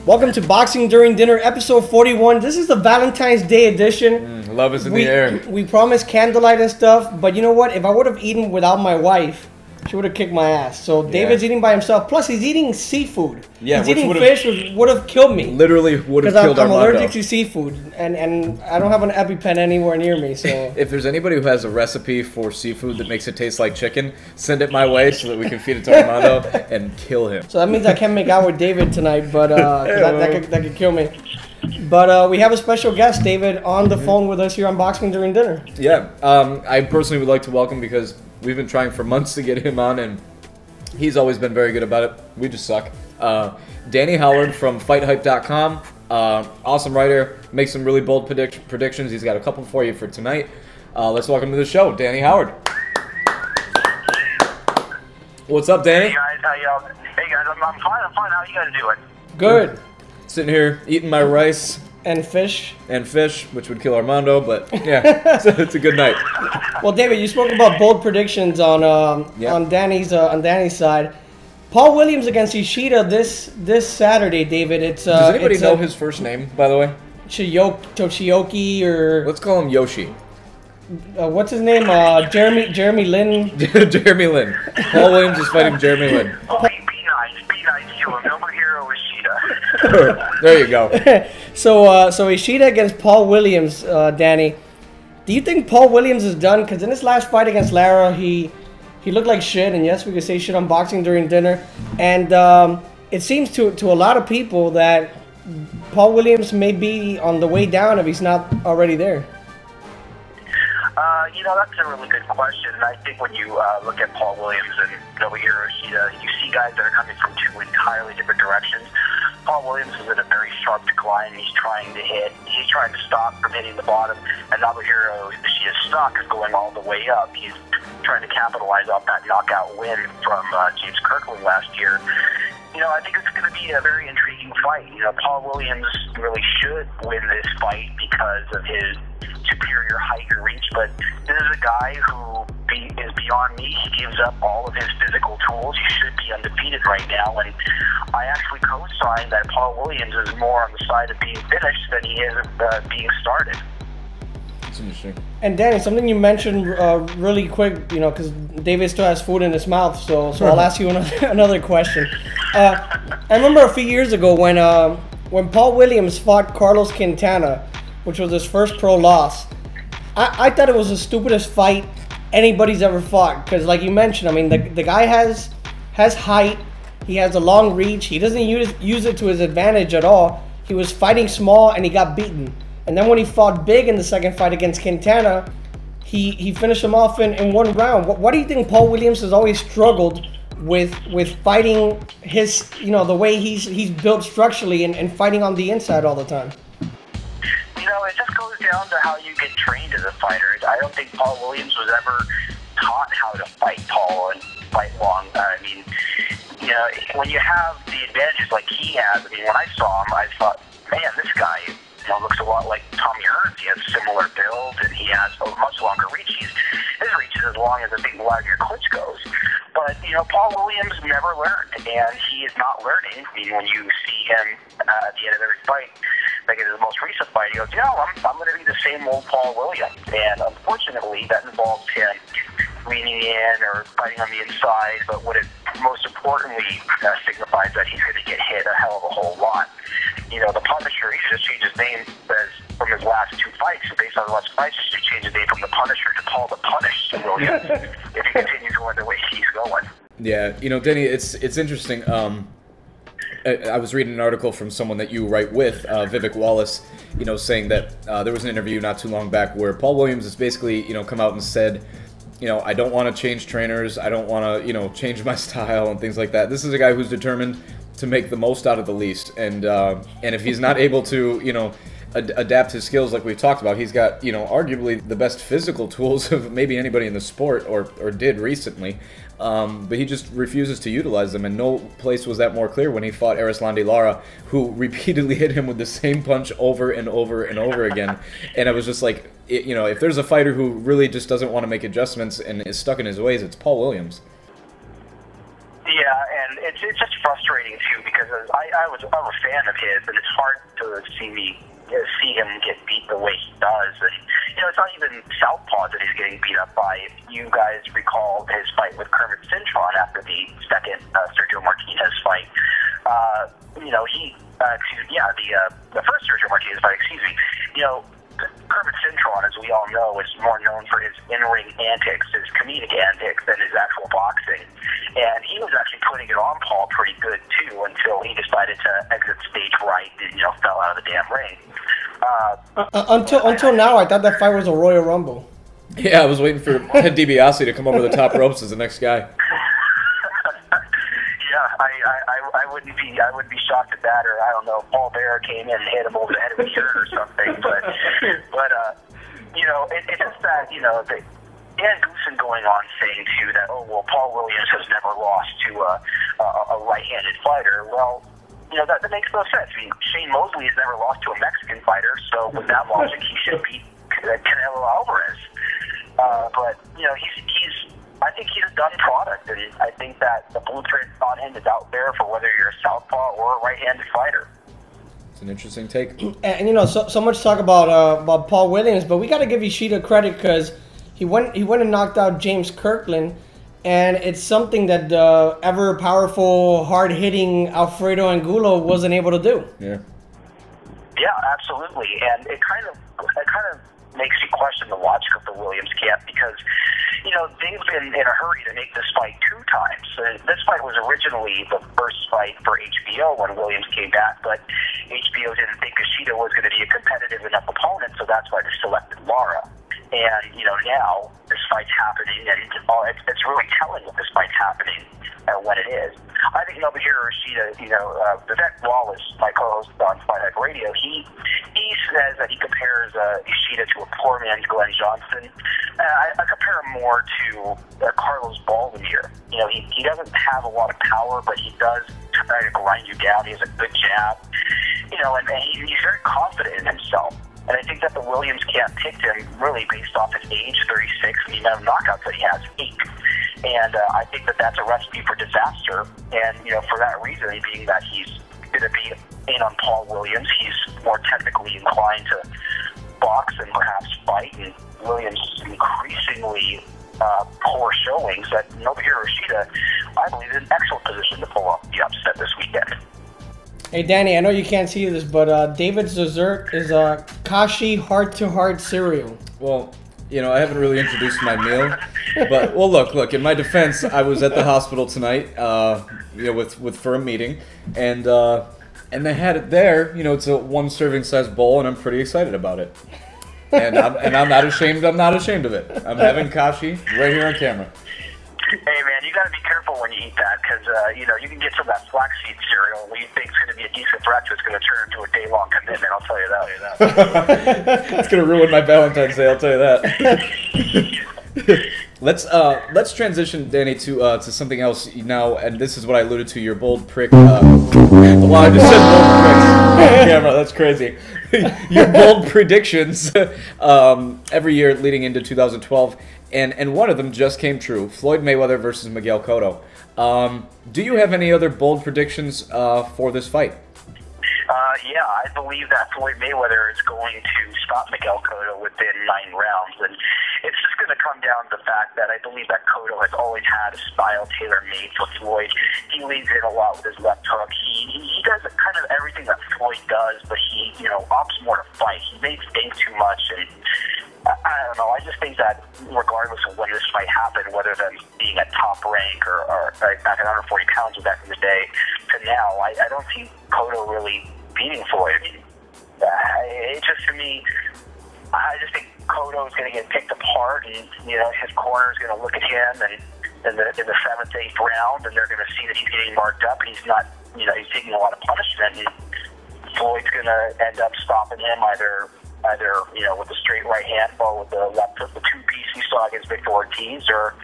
Welcome to Boxing During Dinner, episode 41. This is the Valentine's Day edition. Love is in the air. We promised candlelight and stuff, but you know what? If I would have eaten without my wife, she would have kicked my ass. So David's eating by himself. Plus, he's eating seafood. Yeah, he's eating fish, which would have killed me. Literally would have killed I'm Armando. allergic to seafood, and I don't have an EpiPen anywhere near me. So if there's anybody who has a recipe for seafood that makes it taste like chicken, send it my way so that we can feed it to Armando and kill him. So that means I can't make out with David tonight, but that could kill me. But we have a special guest, David, on the phone with us here on Boxing During Dinner. Yeah, I personally would like to welcome because we've been trying for months to get him on, and he's always been very good about it. We just suck. Danny Howard from FightHype.com. Awesome writer. Makes some really bold predictions. He's got a couple for you for tonight. Let's welcome to the show, Danny Howard. What's up, Danny? Hey guys, how y'all? Hey guys, I'm fine. How you guys doing? Good. Sitting here eating my rice. And fish. And fish, which would kill Armando, but yeah, it's a good night. Well, David, you spoke about bold predictions on Danny's side. Paul Williams against Ishida this Saturday, David. Does anybody know his first name, by the way? Toshioki or let's call him Yoshi. What's his name? Jeremy Lin. Jeremy Lin. Paul Williams is fighting Jeremy Lin. Oh, be nice to him. No hero Ishida. There you go. So Ishida against Paul Williams, Danny. Do you think Paul Williams is done? Because in his last fight against Lara, he looked like shit. And yes, we could say shit on Boxing During Dinner. And it seems to a lot of people that Paul Williams may be on the way down if he's not already there. That's a really good question. And I think when you look at Paul Williams and Nobuhiro Ishida, you see guys that are coming from two entirely different directions. Paul Williams is in a very sharp decline. He's trying to stop from hitting the bottom. And Nobuhiro Ishida's stock is going all the way up. He's trying to capitalize off that knockout win from James Kirkland last year. I think it's going to be a very intriguing fight. Paul Williams really should win this fight because of his superior height and reach, but this is a guy who is beyond me. He gives up all of his physical tools. He should be undefeated right now, and I actually co-sign that Paul Williams is more on the side of being finished than he is of being started. That's interesting. And Danny, something you mentioned really quick, because David still has food in his mouth, so I'll ask you another question. I remember a few years ago when Paul Williams fought Carlos Quintana, which was his first pro loss. I thought it was the stupidest fight anybody's ever fought, because like you mentioned, I mean, the guy has height, he has a long reach, he doesn't use it to his advantage at all. He was fighting small and he got beaten. And then when he fought big in the second fight against Quintana, he finished him off in one round. What do you think Paul Williams has always struggled with fighting his, the way he's built structurally and fighting on the inside all the time? It just goes down to how you get trained as a fighter. I don't think Paul Williams was ever taught how to fight tall and fight long. I mean, when you have the advantages like he has, when I saw him, I thought, man, this guy looks a lot like Tommy Hearns. He has a similar build, and he has a much longer reach. His reach is as long as I think Vladimir Klitschko's. But, Paul Williams never learned, and he is not learning. When you see him at the end of every fight, like in his most recent fight, he goes, I'm going to be the same old Paul Williams. And unfortunately, that involves him leaning in or fighting on the inside, but what it most importantly signifies that he's going to get hit a hell of a whole lot. The Punisher, he should just change his name from his last two fights. Based on the last fights, he should change his name from the Punisher to Paul the Punish Williams if he continues going the way he's going. Yeah, Denny, it's interesting. I was reading an article from someone that you write with, Vivek Wallace, saying that there was an interview not too long back where Paul Williams has basically, come out and said, I don't want to change trainers, I don't want to, change my style and things like that. This is a guy who's determined to make the most out of the least, and if he's not able to, adapt his skills like we've talked about, he's got, arguably the best physical tools of maybe anybody in the sport, or did recently, but he just refuses to utilize them, and no place was that more clear when he fought Erislandy Lara, who repeatedly hit him with the same punch over and over and over again, and I was just like, if there's a fighter who really just doesn't want to make adjustments and is stuck in his ways, it's Paul Williams. Yeah, and it's just frustrating too because I'm a fan of his, and it's hard to see him get beat the way he does. And it's not even southpaw that he's getting beat up by. If you guys recall his fight with Kermit Cintron after the second Sergio Martinez fight, the first Sergio Martinez fight, Kermit Cintron, as we all know, is more known for his in-ring antics, his comedic antics, than his actual boxing. And he was actually putting it on Paul pretty good, too, until he decided to exit stage right and, fell out of the damn ring. Until now, I thought that fight was a Royal Rumble. Yeah, I was waiting for Ted DiBiase to come over the top ropes as the next guy. I wouldn't be shocked at that, or I don't know, Paul Bearer came in and hit him over the head with a shirt or something. But it's just that Dan Goosen going on saying too that Paul Williams has never lost to a right-handed fighter. Well, that makes no sense. I mean, Shane Mosley has never lost to a Mexican fighter, so with that logic, he should beat Canelo Alvarez. But I think he's a done product, and I think that the blueprint on him is out there for whether you're a southpaw or a right-handed fighter. It's an interesting take. And so much talk about Paul Williams, but we got to give Ishida credit because he went and knocked out James Kirkland, and it's something that the ever powerful, hard-hitting Alfredo Angulo wasn't able to do. Yeah. Yeah, absolutely, and it kind of makes you question the logic of the Williams camp because they've been in a hurry to make this fight 2 times. This fight was originally the first fight for HBO when Williams came back, but HBO didn't think Ishida was going to be a competitive enough opponent, so that's why they selected Lara. And, now this fight's happening, and it's really telling that this fight's happening when it is. I think Nobuhiro Ishida, Vivek Wallace, my co-host on Fight Hack Radio, he says that he compares Ishida to a poor man's Glenn Johnson. I compare him more to Carlos Baldomir. He doesn't have a lot of power, but he does try to grind you down. He has a good jab, and he's very confident in himself. And I think that the Williams camp picked him really based off his age, 36, and the amount of knockouts that he has, 8. And I think that that's a recipe for disaster. And, for that reason, being that he's going to be in on Paul Williams, he's more technically inclined to box and perhaps fight. And Williams' increasingly poor showings, that Nobuhiro Ishida, I believe, is in excellent position to pull off the upset this weekend. Hey, Danny, I know you can't see this, but David's dessert is a Kashi heart-to-heart cereal. Well, I haven't really introduced my meal, but look. In my defense, I was at the hospital tonight, for a meeting, and they had it there. It's a 1 serving size bowl, and I'm pretty excited about it. And I'm not ashamed. I'm not ashamed of it. I'm having Kashi right here on camera. Hey man, you got to be careful when you eat that because you can get some of that flaxseed cereal. What you think is going to be a decent breakfast is going to turn into a day-long commitment. I'll tell you that. It's going to ruin my Valentine's Day. I'll tell you that. Let's transition, Danny, to something else now, and this is what I alluded to. Your bold prick. Well, I just said bold pricks. Camera, that's crazy. Your bold predictions every year leading into 2012. And one of them just came true. Floyd Mayweather versus Miguel Cotto. Do you have any other bold predictions for this fight? Yeah, I believe that Floyd Mayweather is going to stop Miguel Cotto within 9 rounds. And it's just going to come down to the fact that I believe that Cotto has always had a style tailor-made for Floyd. He leans in a lot with his left hook. He does kind of everything that Floyd does, but he, opts more to fight. He may think too much, and I don't know. I just think that regardless of when this fight happened, whether them being at top rank or back at 140 pounds back in the day to now, I don't see Cotto really beating Floyd. I mean, it just, to me, I just think Cotto is going to get picked apart, and his corner is going to look at him and in the 7th, 8th round, and they're going to see that he's getting marked up, and he's not, he's taking a lot of punishment, and Floyd's going to end up stopping him either with a straight right hand or with the left hook, the 2-piece he saw against Victor Ortiz, or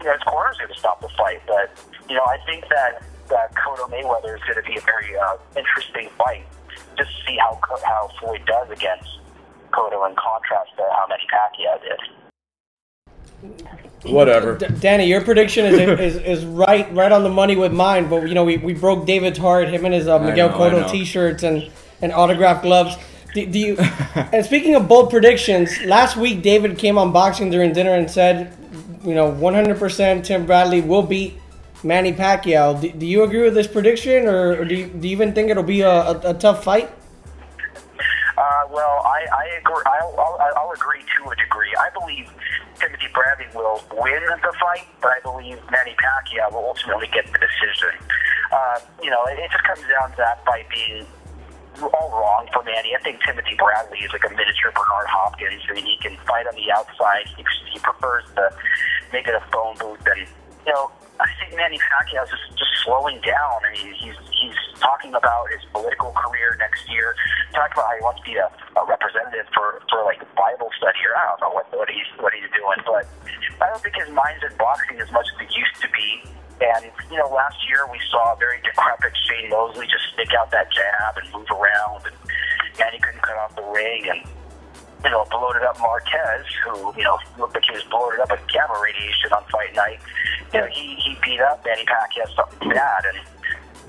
his corner's going to stop the fight. But I think that Cotto Mayweather is going to be a very interesting fight. Just to see how Floyd does against Cotto in contrast to how Manny Pacquiao did. Whatever. Danny, your prediction is right on the money with mine. But we broke David's heart. Him and his Miguel Cotto T-shirts and autographed gloves. Do you? And speaking of bold predictions, last week David came on Boxing During Dinner and said, 100% Tim Bradley will beat Manny Pacquiao. Do you agree with this prediction, or do you even think it'll be a tough fight? Well, I agree. I'll agree to a degree. I believe Timothy Bradley will win the fight, but I believe Manny Pacquiao will ultimately get the decision. It just comes down to that fight being all wrong for Manny. I think Timothy Bradley is like a miniature Bernard Hopkins. I mean, he can fight on the outside. He prefers to make it a phone booth. And, I think Manny Pacquiao is just slowing down. I mean, he's talking about his political career next year. Talking about how he wants to be a representative for like Bible study, or I don't know what he's doing. But I don't think his mind's in boxing as much as it used to be. And, last year we saw a very decrepit Shane Mosley just stick out that jab and move around, and Manny couldn't cut off the ring, and, bloated up Marquez, who, looked like he was bloated up with gamma radiation on fight night. He beat up Manny Pacquiao something bad, and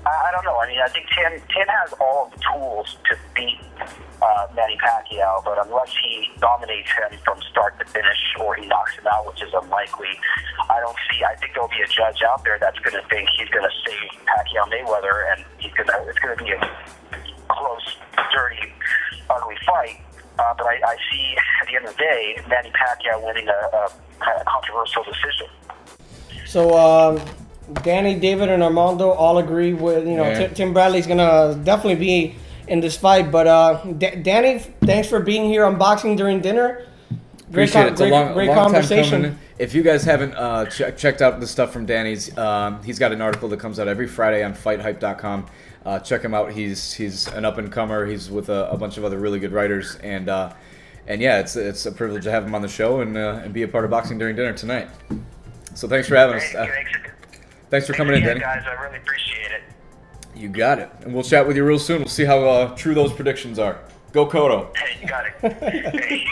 I don't know. I mean, I think Tim has all of the tools to beat Manny Pacquiao, but unless he dominates him from start to finish or he knocks him out, which is unlikely, I think there'll be a judge out there that's going to think he's going to save Pacquiao Mayweather, and it's going to be a close, dirty, ugly fight. But I see, at the end of the day, Manny Pacquiao winning a controversial decision. So, Danny, David, and Armando all agree with, Tim Bradley's going to definitely be in this fight. But, Danny, thanks for being here on Boxing During Dinner. Great conversation. Time. If you guys haven't checked out the stuff from Danny's, he's got an article that comes out every Friday on FightHype.com. Check him out. He's an up and comer. He's with a bunch of other really good writers, and yeah, it's a privilege to have him on the show and be a part of Boxing During Dinner tonight. So thanks for having us. Thanks for coming in, Danny. Guys, I really appreciate it. You got it, and we'll chat with you real soon. We'll see how true those predictions are. Go Cotto. Hey, you got it. Best case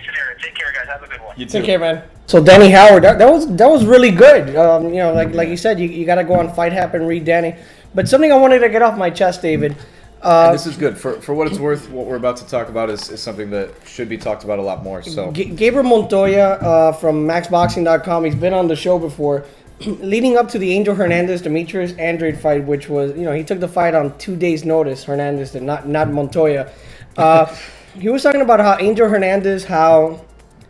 scenario. Take care, guys. Have a good one. You too. Take care, man. So Danny Howard, that was really good. Like you said, you got to go on Fight Hap and read Danny. But something I wanted to get off my chest, David. And this is good. For what it's worth, what we're about to talk about is something that should be talked about a lot more. So Gabriel Montoya from MaxBoxing.com, he's been on the show before. Leading up to the Angel Hernandez-Demetrius Andrade fight, which was, he took the fight on 2 days' notice, Hernandez did, not Montoya. He was talking about how Angel Hernandez, how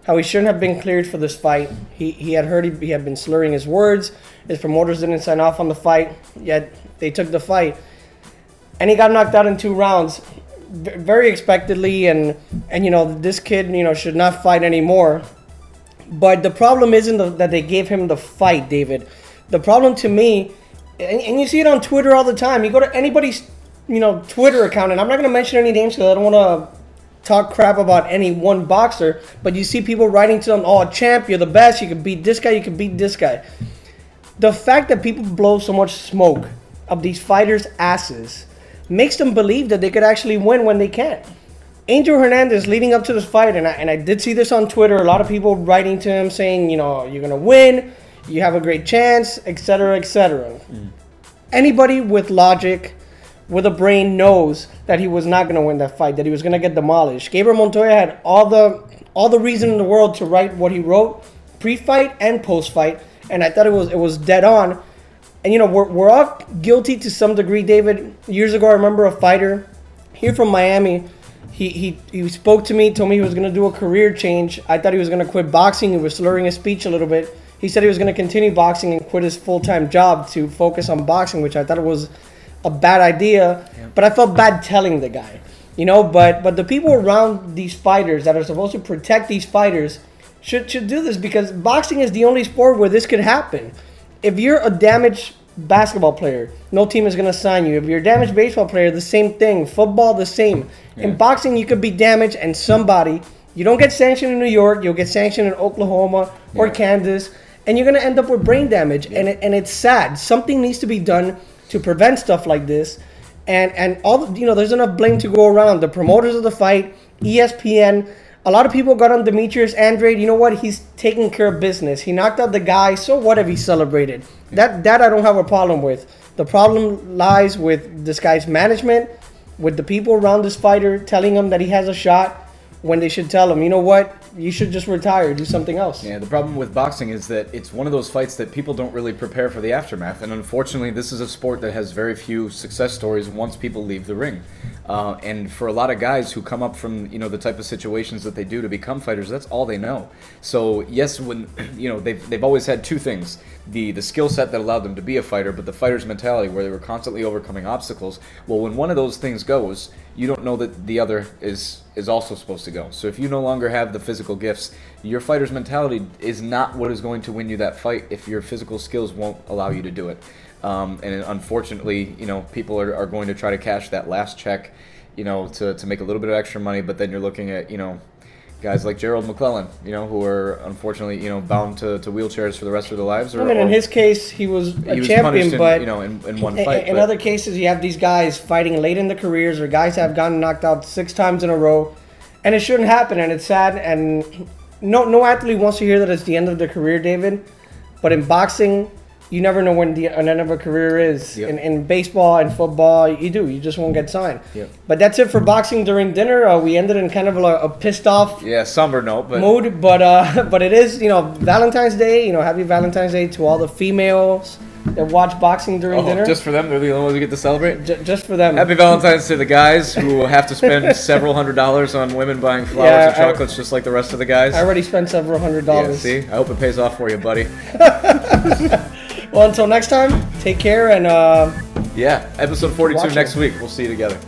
he shouldn't have been cleared for this fight. He had heard he had been slurring his words. His promoters didn't sign off on the fight, yet they took the fight. And he got knocked out in 2 rounds, very expectedly, and this kid, should not fight anymore. But the problem isn't that they gave him the fight, David. The problem to me, and you see it on Twitter all the time. You go to anybody's, Twitter account, and I'm not going to mention any names because I don't want to talk crap about any one boxer. But you see people writing to them, "Oh, champ, you're the best. You can beat this guy. You can beat this guy." The fact that people blow so much smoke up these fighters' asses makes them believe that they could actually win when they can't. Angel Hernandez, leading up to this fight, and I did see this on Twitter, a lot of people writing to him saying, you're going to win, you have a great chance, etc., etc. Anybody with logic, with a brain, knows that he was not going to win that fight, that he was going to get demolished. Gabriel Montoya had all the reason in the world to write what he wrote, pre-fight and post-fight, and I thought it was dead on. And, we're all guilty to some degree, David. Years ago, I remember a fighter here from Miami. He spoke to me, told me he was going to do a career change. I thought he was going to quit boxing. He was slurring his speech a little bit. He said he was going to continue boxing and quit his full-time job to focus on boxing, which I thought was a bad idea. Yeah. But I felt bad telling the guy, But the people around these fighters that are supposed to protect these fighters should do this, because boxing is the only sport where this could happen. If you're a damaged basketball player, no team is going to sign you. If you're a damaged baseball player, the same thing. Football, the same. Yeah. In boxing, you could be damaged and you don't get sanctioned in New York, you'll get sanctioned in Oklahoma or Kansas, and you're going to end up with brain damage. Yeah. And it's sad. Something needs to be done to prevent stuff like this. And all there's enough blame to go around. The promoters of the fight, ESPN, a lot of people got on Demetrius Andrade. You know what? He's taking care of business. He knocked out the guy. So what if he celebrated? That I don't have a problem with. The problem lies with this guy's management, with the people around this fighter telling him that he has a shot when they should tell him, you know what? You should just retire, do something else. Yeah, the problem with boxing is that it's one of those fights that people don't really prepare for the aftermath. And unfortunately, this is a sport that has very few success stories once people leave the ring. And for a lot of guys who come up from, you know, the type of situations that they do to become fighters, that's all they know. So yes, when, you know, they've always had two things. The skill set that allowed them to be a fighter, but the fighter's mentality where they were constantly overcoming obstacles. Well, when one of those things goes, you don't know that the other is also supposed to go. So if you no longer have the physical gifts, your fighter's mentality is not what is going to win you that fight if your physical skills won't allow you to do it. And unfortunately, you know, people are going to try to cash that last check, you know, to make a little bit of extra money, but then you're looking at, you know, guys like Gerald McClellan, you know, who are unfortunately, you know, bound to wheelchairs for the rest of their lives. I mean, in his case, he was a champion, but you know, in one fight. In other cases, you have these guys fighting late in the careers, or guys have gotten knocked out 6 times in a row, and it shouldn't happen, and it's sad. And no athlete wants to hear that it's the end of their career, David. But in boxing, you never know when the end of a career is. Yep. In baseball and football, you do. You just won't get signed. Yep. But that's it for boxing during dinner. We ended in kind of a pissed off somber note, mood. But it is, you know, Valentine's Day. You know, happy Valentine's Day to all the females that watch boxing during dinner. Just for them? They're the only ones who get to celebrate? Just for them. Happy Valentine's to the guys who have to spend several $100s on women buying flowers and chocolates just like the rest of the guys. I already spent several $100s. Yeah, see? I hope it pays off for you, buddy. Well, until next time, take care and episode 42 next week. We'll see you together.